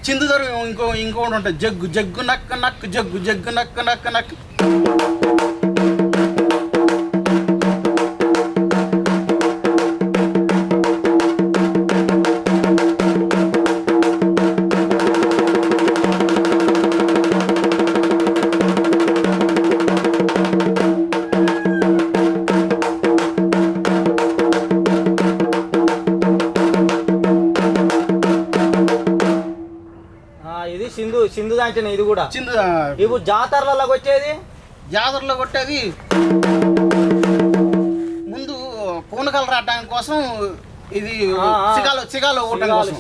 చిందుదరు ఇంకోటి ఉంటుంది, jug jug నక్క నక్కు జగ్గు జగ్గు నక్క నక్క నక్కు. ఇది సింధు దాంచిన ఇది కూడా చిందు. ఇప్పుడు జాతరలకు వచ్చేది, జాతరలో కొట్టేది ముందు పూనకలు రావడానికి కోసం. ఇది సిగాలో ఊటం కోసం.